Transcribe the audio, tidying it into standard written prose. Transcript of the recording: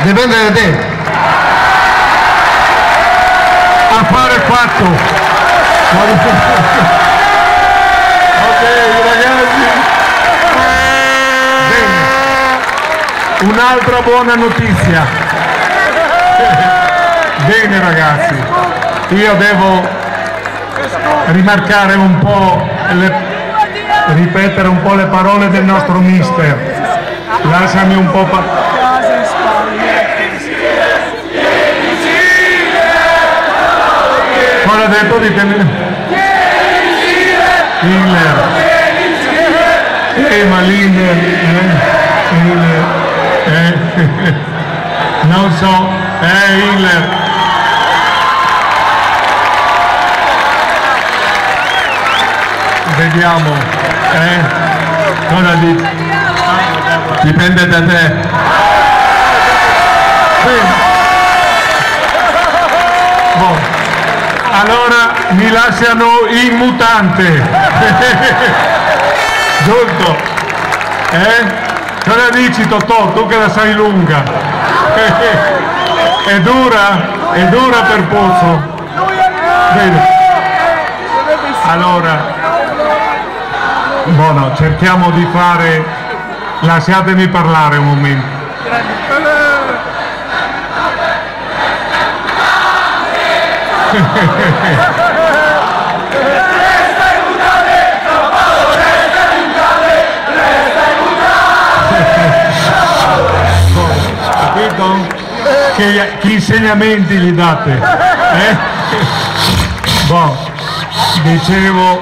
Dipende da te. Affare fatto. Ok ragazzi. Bene. Un'altra buona notizia. Bene ragazzi, io devo rimarcare un po', ripetere un po' le parole del nostro mister. Lasciami un po' Cosa ha detto di tenere? Hitler. Ma l'Hitler. Non so, Hitler. Vediamo, cosa dici? Dipende da te. Boh. Allora mi lasciano in mutante. Giusto? Cosa dici Totò? Tu che la sai lunga. È dura per Pozzo. Bene. Allora, buono, cerchiamo di fare, lasciatemi parlare un momento. Capito? Che insegnamenti gli date? Boh, dicevo